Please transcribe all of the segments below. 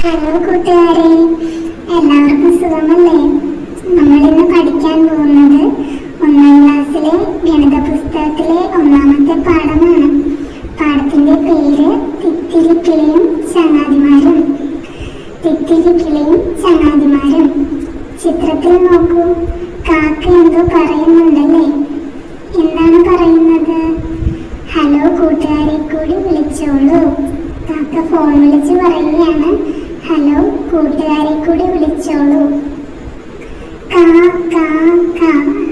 Hello കൂട്ടുകാരെ, എല്ലാവർക്കും സുഖമല്ലേ? നമ്മളിന്ന് പഠിക്കാൻ പോകുന്നത് 1ാം ക്ലാസ്സിലെ ഗണിത പുസ്തകത്തിലെ 1ാമത്തെ പാഠമാണ്. പാഠത്തിന്റെ പേര് തിത്തിരിക്കിളിയും ചങ്ങാതിമാരും. തിത്തിരിക്കിളിയും ചങ്ങാതിമാരും. ചിത്രത്തിൽ നോക്കൂ, കാക്ക എന്തോ പറയുന്നുണ്ടല്ലേ? എന്താണ് പറയുന്നത്? ഹലോ കൂട്ടുകാരെ കൂടി വിളിച്ചോളൂ. കാക്ക ഫോൺ വിളിച്ച് പറയുകയാണ്, ഹലോ കൂട്ടുകാരെ കൂടി വിളിച്ചോളൂ. കാ കാ കാ.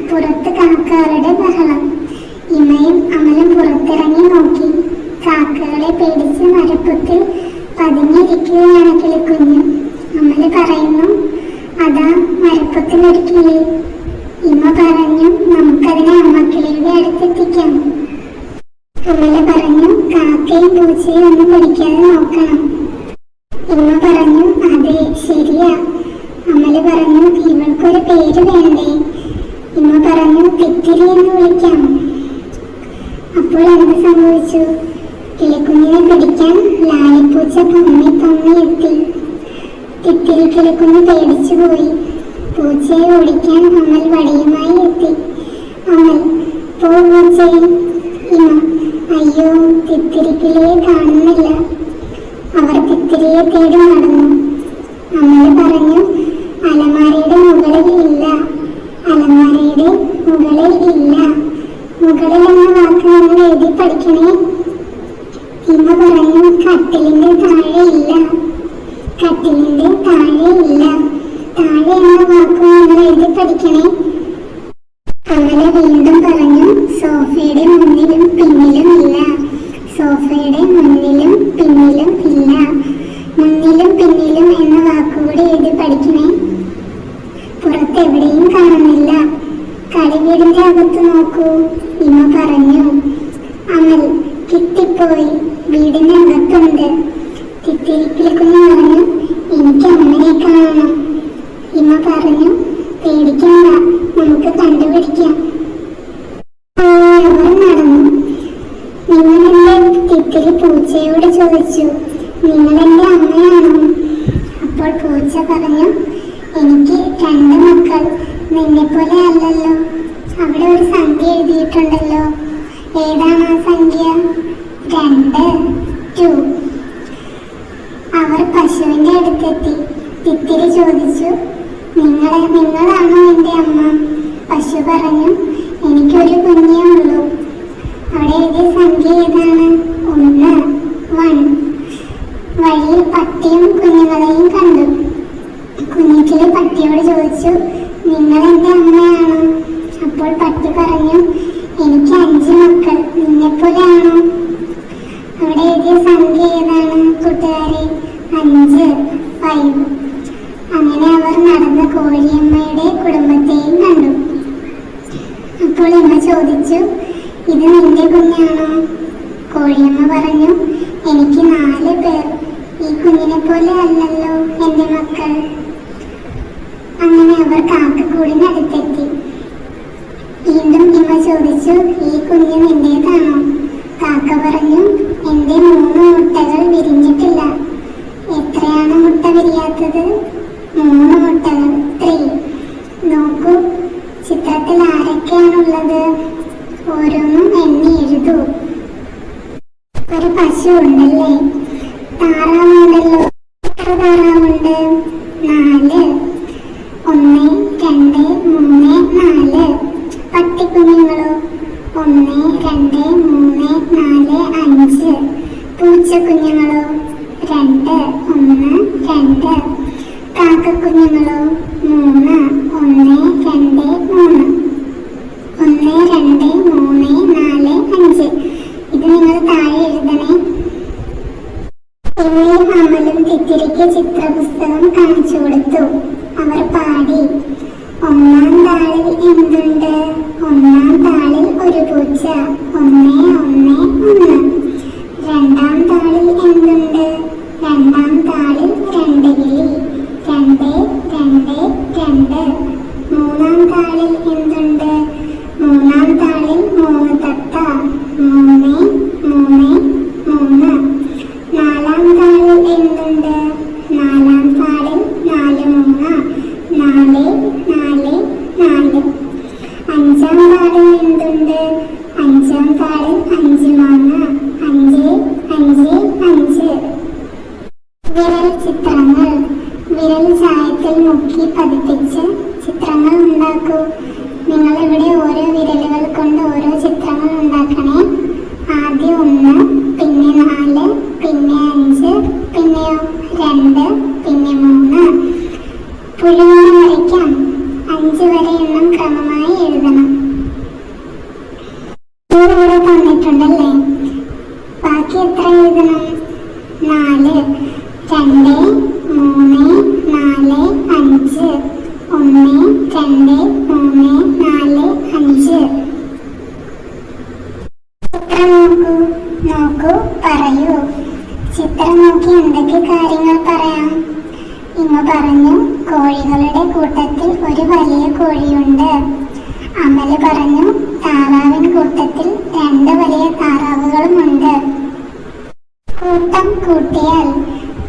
പുറത്ത് കാക്കകളുടെ ബഹളം. ഇമയും അമലും പുറത്തിറങ്ങി നോക്കി. കാക്കകളെ പേടിച്ച് മരപ്പൊത്തിൽ പതുങ്ങിയിരിക്കുകയാണ് കിളിക്കുഞ്ഞ്. അമല് പറയുന്നു, അതാ മരപ്പൊത്തിലൊരു കിളി. ഇമ പറഞ്ഞു, നമുക്കതിനെ അമ്മക്കിളിയുടെ അടുത്തെത്തിക്കാം. അമല് പറഞ്ഞു, കാക്കയും പൂച്ചയും ഒന്നും പിടിക്കാതെ നോക്കണം. ഇമ്മ പറഞ്ഞു, അതെ ശരിയാ. അമല് പറഞ്ഞു, ഇവൾക്കൊരു പേര് വേണ്ടേ? ഇമ്മ പറഞ്ഞു, തിത്തിരി എന്ന് വിളിക്കാം. അപ്പോൾ എന്ത് സംഭവിച്ചു? കിളിക്കുഞ്ഞിനെ പിടിക്കാൻ ലാലിപ്പൂച്ച പമ്മി പമ്മി എത്തി. തിത്തിരി കിളിക്കുഞ്ഞ് പേടിച്ചു പോയി. പൂച്ചയെ ഓടിക്കാൻ അമൽ വടിയുമായി എത്തി. അമൽ, പോ പൂച്ചയെ. ഇമ, അയ്യോ, തിത്തിരിക്കിളിയെ കാണുന്നില്ല. അവർ തിത്തിരിയെ തേടി നടന്നു. അമല് പറഞ്ഞു, അലമാരയുടെ മുകളിൽ ഇല്ല. അലമാരയുടെ മുകളിൽ ഇല്ല. മുകളിൽ എന്ന വാക്ക് നമ്മൾ എഴുതി പഠിക്കണേ. ഇമ പറഞ്ഞു, കട്ടിലിന്റെ താഴെ ഇല്ല. കട്ടിലിന്റെ താഴെ ഇല്ല. താഴെ എന്ന വാക്ക് നമ്മൾ എഴുതി പഠിക്കണേ. അമല് വീണ്ടും പറഞ്ഞു, സോഫയുടെ മുന്നിലും പിന്നിലും ഇല്ല. സോഫയുടെ മുന്നിലും പിന്നിലും ഇല്ല. മുന്നിലും പിന്നിലും എന്ന വാക്കുകൂടി എഴുതി പഠിക്കണേ. പുറത്തെവിടെയും കാണുന്നില്ല. കളിവീടിന്റെ അകത്ത് നോക്കൂ. ഇമ പറഞ്ഞു. അമൽ, കിട്ടിപ്പോയി, വീടിന്റെ അകത്തുണ്ട്. തിത്തിരിക്കിളിക്കുഞ്ഞ് പറഞ്ഞു, എനിക്ക് അമ്മയെ കാണണം. ഇമ പറഞ്ഞു, പേടിക്കണ്ട, നമുക്ക് കണ്ടുപിടിക്കാം. അവർ നടന്നു. നിങ്ങളെന്റെ തിത്തിരി പൂച്ചയോട് ചോദിച്ചു, നിങ്ങളെന്റെ അമ്മയാണോ? അപ്പോൾ പൂച്ച പറഞ്ഞു, എനിക്ക് 2 മക്കൾ. നിന്നെ പോലെ അല്ലല്ലോ. അവിടെ ഒരു സംഖ്യ എഴുതിയിട്ടുണ്ടല്ലോ. ഏതാണ് ആ സംഖ്യ? 2, 2. അവർ പശുവിന്റെ അടുത്തെത്തി. തിത്തിരി ചോദിച്ചു, നിങ്ങളാണോ എന്റെ അമ്മ? പശു പറഞ്ഞു, എനിക്കൊരു കുഞ്ഞേ ഉള്ളൂ. അവിടെ എഴുതിയ സംഖ്യ ഏതാണ്? 1. വഴിയിൽ പട്ടിയും കുഞ്ഞുങ്ങളെയും കണ്ടു. കുഞ്ഞിക്കിളി പട്ടിയോട് ചോദിച്ചു, നിങ്ങൾ എന്റെ അമ്മയാണോ? അപ്പോൾ പട്ടി പറഞ്ഞു, എനിക്ക് 5 മക്കൾ. നിന്നെപ്പോലെ ആണോ? അവിടെ എഴുതിയ സംഖ്യ ഏതാണ് കൂട്ടുകാരെ? 5. അങ്ങനെ അവർ നടന്ന കോഴിയമ്മയുടെ കുടുംബത്തെയും കണ്ടു. അപ്പോൾ ഇമ്മ ചോദിച്ചു, ഇത് നിന്റെ കുഞ്ഞാണോ? കോഴിയമ്മ പറഞ്ഞു, എനിക്ക് 4 പേർ. ഈ കുഞ്ഞിനെ പോലെ അല്ലല്ലോ എന്റെ മക്കൾ. അങ്ങനെ അവർ കാക്കക്കൂടിന് അടുത്തെത്തി. വീണ്ടും ഇമ്മ ചോദിച്ചു, ഈ കുഞ്ഞ് നിന്റേതാണോ? കാക്ക പറഞ്ഞു, എന്റെ 3 മുട്ടകൾ വിരിഞ്ഞിട്ടില്ല. എത്രയാണ് മുട്ട വിരിയാത്തത്? 3 മുട്ടകൾ. 3. നോക്കൂ, ചിത്രത്തിൽ ആരൊക്കെയാണുള്ളത്? ഓരോന്നും എണ്ണി എഴുതൂ. ഒരു പശു ഉണ്ടല്ലേ? താറാവുണ്ടല്ലോ. എത്ര താറാവുണ്ട്? 4. 1, 2, 3, 4. പട്ടിക്കുഞ്ഞുങ്ങളോ? 1, 2, 3, 4, 5. പൂച്ചക്കുഞ്ഞുങ്ങളോ? 2, 1, 2. കാക്കക്കുഞ്ഞുങ്ങളോ? 3, 1, 2, 3. 1, 2, 3, 4, 5. ഇത് നിങ്ങൾ താഴെ എഴുതണേ. ഇവയും അമലും തിത്തിരിക്ക് ചിത്രപുസ്തകം കാണിച്ചു കൊടുത്തു. അവർ പാടി, 1ാം താളിൽ എന്തുണ്ട്? 1ാം താളിൽ ഒരു പൂച്ച. 1, 1, 1. 2ാം താളിൽ എന്തുണ്ട്? 2ാം താളിൽ 2 കിളി. 2, 2, 2. 3ാം താളിൽ എന്തുണ്ട്? 3ാം താളിൽ 3 തത്ത. 3, 3, 3. 4ാം താളിൽ എന്തുണ്ട്? 4 5. വിരൽ ചിത്രങ്ങൾ. വിരൽ ചായത്തിൽ മുക്കി പതിപ്പിച്ച് ചിത്രങ്ങൾ ഉണ്ടാക്കൂ. നിങ്ങൾ ഇവിടെ ഓരോ വിരലുകൾ കൊണ്ട് ഓരോ ചിത്രങ്ങൾ ഉണ്ടാക്കണേ. ആദ്യം 1, പിന്നെ 4, പിന്നെ 5, പിന്നെയോ 2, പിന്നെ 3. പുഴുവിനെ വരയ്ക്കാം. 5 വരെ എണ്ണം ക്രമമായി എഴുതണം. ഇവിടെ തന്നിട്ടുണ്ടല്ലേ, ബാക്കി എത്ര എഴുതണം? 4. 2, 3, 4, 5. 1, 2, 3, 4, 5. ചിത്രം നോക്കൂ, പറയൂ. ചിത്രം നോക്കി എന്തൊക്കെ കാര്യങ്ങൾ പറയാം? ഇങ്ങ പറഞ്ഞു, കോഴികളുടെ കൂട്ടത്തിൽ ഒരു വലിയ കോഴിയുണ്ട്. അമല് പറഞ്ഞു, താറാവിൻ കൂട്ടത്തിൽ 2 വലിയ താറാവുകളുമുണ്ട്. കൂട്ടം കൂട്ടിയാൽ.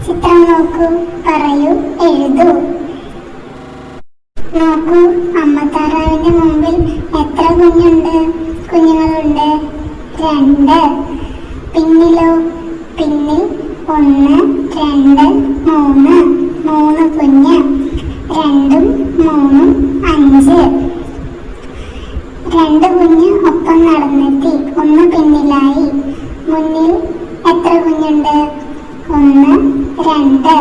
ചിത്രം നോക്കൂ, പറയൂ, എഴുതൂ. നോക്കൂ, അമ്മ താറാവിന്റെ മുമ്പിൽ എത്ര കുഞ്ഞുങ്ങളുണ്ട്? 2. പിന്നിലോ? പിന്നിൽ 1, 2, 3. 3 കുഞ്ഞ്. 2ഉം 3ഉം 5. 2 കുഞ്ഞ് ഒപ്പം നടന്നെത്തി. 1 പിന്നിലായി. മുന്നിൽ എത്ര കുഞ്ഞുണ്ട്? 1, 2.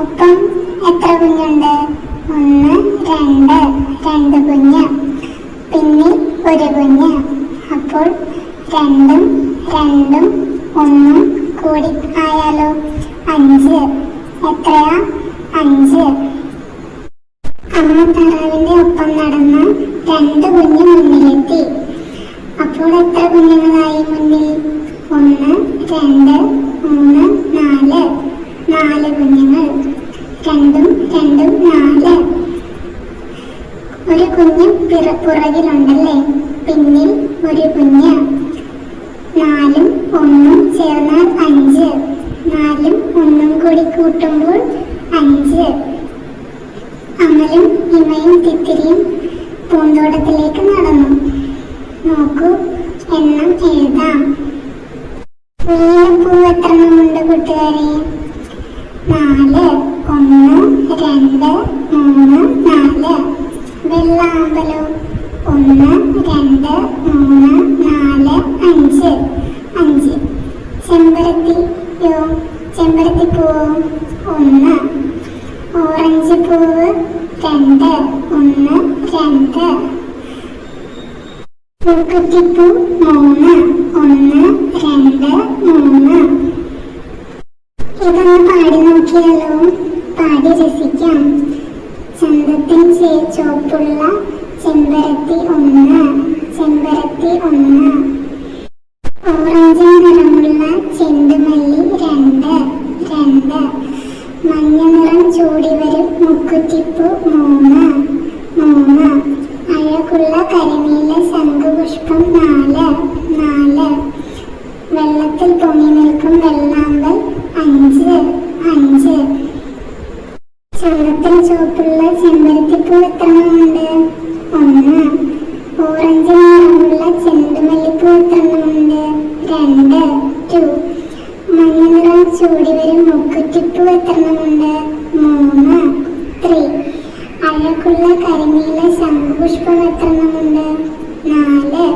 ഒപ്പം എത്ര കുഞ്ഞുണ്ട്? 1, 2. 2 കുഞ്ഞ്. പിന്നിൽ 1 കുഞ്ഞ്. അപ്പോൾ 2ഉം 2ഉം 1ഉം കൂടി ആയാലോ? 5. എത്രയാ? 5. അമ്മ താറാവിന്റെ ഒപ്പം നടന്ന 2 കുഞ്ഞ് മുന്നിലെത്തി. അപ്പോൾ എത്ര കുഞ്ഞുങ്ങളായി മുന്നിൽ? 1, 2, 3, 4. 4 കുഞ്ഞുങ്ങൾ. 2ഉം 2ഉം 4. ഒരു കുഞ്ഞ് പുറകിലുണ്ടല്ലേ, പിന്നിൽ 1 കുഞ്ഞ്. 4ഉം 1ഉം ചേർന്നാൽ 5. 4ഉം 1ഉം കൂടി കൂട്ടുമ്പോൾ 5. അമലും ഇമയും തിത്തിരിയും പൂന്തോട്ടത്തിലേക്ക് നടന്നു. നോക്കൂ, എണ്ണം എഴുതാം. മുല്ലപ്പൂ എത്ര എണ്ണമുണ്ട് കൂട്ടുകാരെ? 4. 1, 2, 3, 4. വെള്ളാമ്പലോ? 1, 2, 3, 4, 5. 5. ചെമ്പരത്തിയോ? ചെമ്പരത്തിപ്പൂവോ? 1. ഓറഞ്ച് പൂവ്? 2. 1, 2. പൂക്കുറ്റിപ്പൂ? 3. 1, 2, 3. ഇതൊന്ന് പാടി നോക്കിയാലോ? പാടി രസിക്കാം. ചന്തത്തിൻ ചുവപ്പുള്ള ചെമ്പരത്തി 1. ചെമ്പരത്തി 1. ഓറഞ്ച് നിറമുള്ള ചെണ്ടുമല്ലി 2. 2. മഞ്ഞ നിറം ചൂടി വരും മുക്കുറ്റിപ്പൂ 3. 3. അഴകുള്ള കരിനീല ശംഖുപുഷ്പം 4. 4. വെള്ളത്തിൽ പൊങ്ങി നിൽക്കും വെള്ളാമ്പൽ 5. 5. ചന്തത്തിൽ ചുവപ്പുള്ള ചെമ്പരത്തിപ്പൂ എത്ര എണ്ണമുണ്ട്? 1. ഓറഞ്ച് നിറമുള്ള ചെണ്ടുമല്ലിപ്പൂ എത്ര എണ്ണമുണ്ട്? 2. 2. മഞ്ഞ നിറം ചൂടി വരും മുക്കുറ്റിപ്പൂ എത്ര എണ്ണമുണ്ട്? 3. 3. അഴകുള്ള കരിനീല ശംഖുപുഷ്പം എത്ര എണ്ണമുണ്ട്? 4.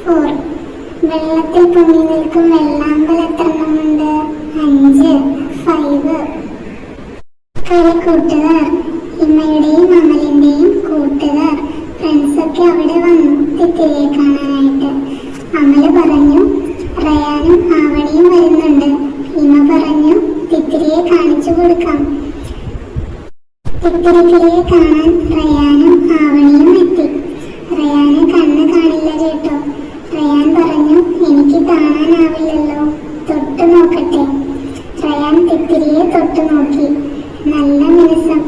4. വെള്ളത്തിൽ പൊങ്ങി നിൽക്കും വെള്ളാമ്പൽ എത്ര എണ്ണമുണ്ട്? 5. 5. കളിക്കൂട്ടുകാർ. ഇമ്മയുടെയും അമലിന്റെയും കൂട്ടുകാർ ഫ്രണ്ട്സൊക്കെ അവിടെ വന്നു തിത്തിരിയെ കാണാനായിട്ട്. അമല് പറഞ്ഞു, റയാനും ആവണിയും വരുന്നുണ്ട്. ഇമ്മ പറഞ്ഞു, തിത്തിരിയെ കാണിച്ചു കൊടുക്കാം. തിത്തിരിക്കിളിയെ കാണാൻ റയാനും ആവണിയും എത്തി. റയാന് കണ്ണ് കാണില്ല കേട്ടോ. റയാൻ പറഞ്ഞു, എനിക്ക് കാണാനാവില്ലല്ലോ, തൊട്ടു നോക്കട്ടെ. റയാൻ തിത്തിരിയെ തൊട്ടു നോക്കി. നല്ല മിനുസം.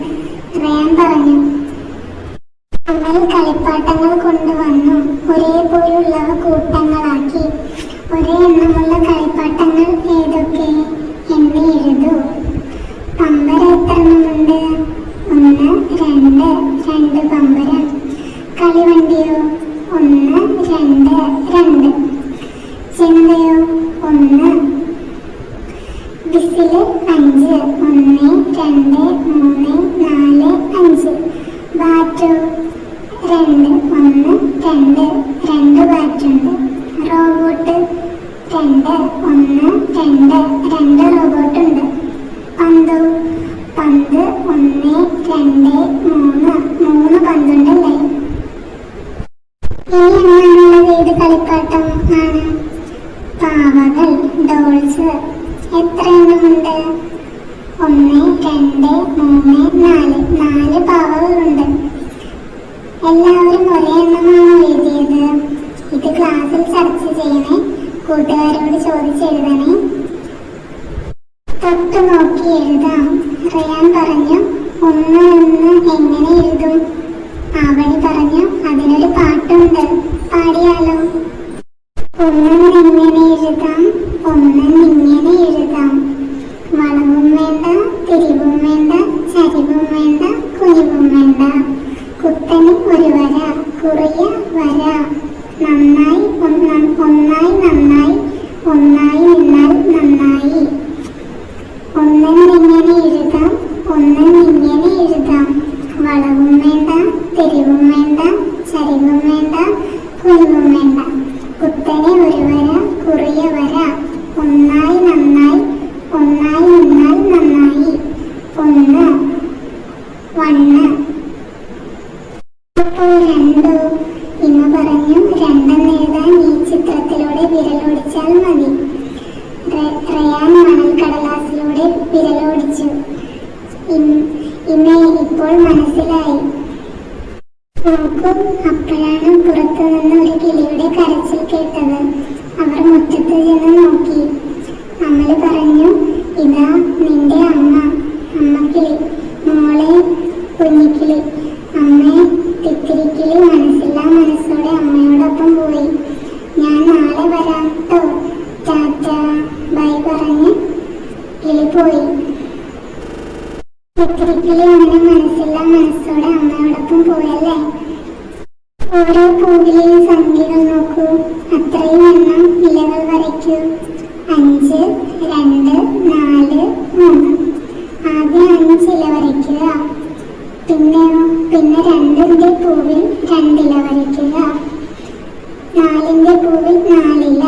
റയാൻ പറഞ്ഞു, അമൽ കളിപ്പാട്ടങ്ങൾ കൊണ്ടുവന്നു. ഒരേപോലുള്ളവ കൂട്ടങ്ങളാക്കി. ഒരേ എണ്ണമുള്ള കളിപ്പാട്ടങ്ങൾ ഏതൊക്കെ? എണ്ണി എഴുതൂ. പമ്പര എത്ര എണ്ണമുണ്ട്? 1, 2. 2 പമ്പരം. കളിവണ്ടിയോ? 1, 2. 2. ചിന്തയോ? 1. വിസില് 5, 1, 2, 3, 4, 5. ബാറ്റോ 2, 1, 2, 2 ബാറ്റുണ്ട്. റോബോട്ട് 2, 1, 2, 2 റോബോട്ടുണ്ട്. പന്ത് 1, 2, 3, 3 പന്തുണ്ടല്ലേ? ഇനി എന്നാണുള്ളത്? ഏത് കളിപ്പാട്ടം ആണ്? പാവകൾ, ഡോൾസ്. എത്ര എണ്ണമുണ്ട്? 1, 2, 3, 4. 4 പാവകളുണ്ട്. എല്ലാവരും ഒരേ എണ്ണമാണോ എഴുതിയത്? ഇത് ക്ലാസ്സിൽ ചർച്ച ചെയ്യണേ, കൂട്ടുകാരോട് ചോദിച്ചെഴുതണേ. തൊട്ട് നോക്കി എഴുതാം. റയാൻ പറഞ്ഞു, 1 എന്ന് എങ്ങനെ എഴുതും? ആവണി പറഞ്ഞു, അതിനൊരു പാട്ടുണ്ട്, പാടിയാലോ? 1 എങ്ങനെ എഴുതാം? 1 ഇങ്ങനെ എഴുതാം. വളവും വേണ്ട, തിരിവും വേണ്ട, ചരിവും വേണ്ട, കുനിവും വേണ്ട. കുത്തനെ ഒരു വര, കുറിയ വര. നന്നായി ഒന്നായി നന്നായി, ഒന്നായി നിന്നാൽ നന്നായി. 1 എങ്ങനെ എഴുതാം? 1 ഇങ്ങനെ എഴുതാം. വളവും വേണ്ട, തിരിവും വേണ്ട, ചരിവും വേണ്ട, കുനിവും വേണ്ട. കുത്തനെ ഒരു വര, കുറിയ വര. ഒന്നായി നന്നായി, ഒന്നായി നിന്നാൽ നന്നായി. 1 അപ്പോൾ 2 ഇന്ന് പറഞ്ഞു. 2 എഴുതാൻ ഈ ചിത്രത്തിലൂടെ വിരലോടിച്ചാൽ മതി. റയാൻ മണൽക്കടലാസിലൂടെ വിരലോടിച്ചു. ഇന്ന് ഇപ്പോൾ മനസ്സിലായി. നോക്കൂ, അപ്പോഴാണ് പുറത്തു നിന്ന് ഒരു കിളിയുടെ കരച്ചിൽ കേട്ടത്. അവർ മുറ്റത്ത് ചെന്ന് നോക്കി. അമല് പറഞ്ഞു, ഇതാ നിന്റെ അമ്മ. അമ്മക്കിളി, മോളെ കുഞ്ഞിക്കിളി. അമ്മേ തിത്തിരിക്കിളി മനസ്സില്ലാ മനസ്സോടെ അമ്മയോടൊപ്പം പോയി. ഞാൻ നാളെ വരാം ട്ടോ, ടാറ്റ ബൈ പറഞ്ഞ് കിളി പോയി. തിത്തിരിക്കിളി അങ്ങനെ മനസ്സില്ലാ മനസ്സോടെ അമ്മയോടൊപ്പം പോയല്ലേ. ഓരോ പൂവിലെയും സംഖ്യകൾ നോക്കൂ. അത്രയും എണ്ണം ഇലകൾ വരയ്ക്കൂ. 5, 2, 4, 3. ആദ്യം 5 ഇല വരയ്ക്കുക. പിന്നെ 2ന്റെ പൂവിൽ 2 ഇല വരയ്ക്കുക. 4ന്റെ പൂവിൽ 4 ഇല.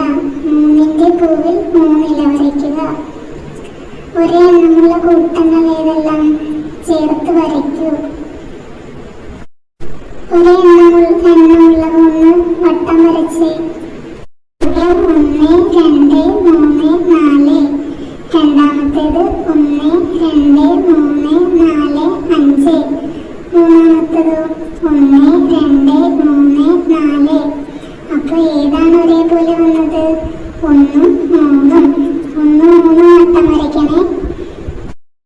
3ന്റെ പൂവിൽ 3 ഇല വരയ്ക്കുക. ഒരേ എണ്ണമുള്ള കൂട്ടങ്ങൾ ഏതെല്ലാം? ചേർത്ത് വരയ്ക്കൂ. ഒരേ എണ്ണമുള്ള 3 വട്ടം വരച്ച്. 1, 2, 3, 4. രണ്ടാമത്തേത് 1, 2, 3, 4, 5. മൂന്നാമത്തേത് 1, 2, 3, 4. അപ്പൊ ഏതാണ് ഒരേപോലെ വന്നത്? 1, 3. 1, 3 വട്ടം വരയ്ക്കണേ.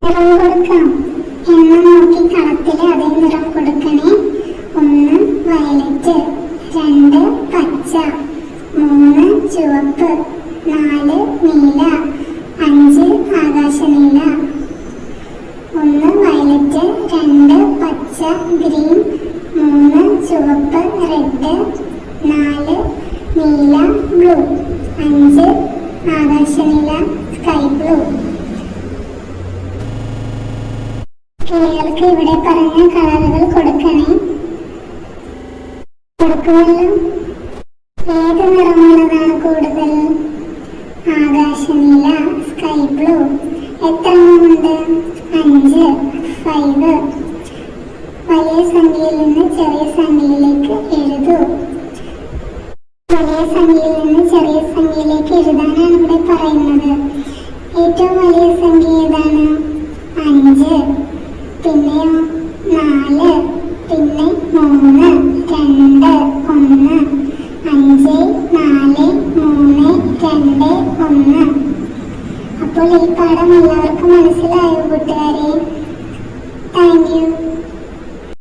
നിറം കൊടുക്കാം. എണ്ണം നോക്കി കളത്തില് അതേ നിറം കൊടുക്കണേ. 1 വയലറ്റ്, 2 പച്ച, 3 ചുവപ്പ്, 4 നീല, 5 ആകാശനീല. 1 വയലറ്റ്, 2 പച്ച ഗ്രീൻ, 3 ചുവപ്പ് റെഡ്, 4 നീല ബ്ലൂ, 5 ആകാശനീല സ്കൈ ബ്ലൂ. കിളികൾക്ക് ഇവിടെ പറഞ്ഞ കളറുകൾ കൊടുക്കണേ. കൊടുക്കുമല്ലോ. ഏത് നിറമുള്ളതാണ് കൂടുതൽ? ആകാശനീല, സ്കൈ ബ്ലൂ. എത്ര എണ്ണമുണ്ട്? 5, 5. വലിയ സംഖ്യയിൽ നിന്ന് ചെറിയ സംഖ്യയിലേക്ക് എഴുതൂ. വലിയ സംഖ്യയിൽ നിന്ന് ചെറിയ സംഖ്യയിലേക്ക് എഴുതാനാണ് ഇവിടെ പറയുന്നത്. ഏറ്റവും വലിയ സംഖ്യ ഏതാണ്? 5. പിന്നെയോ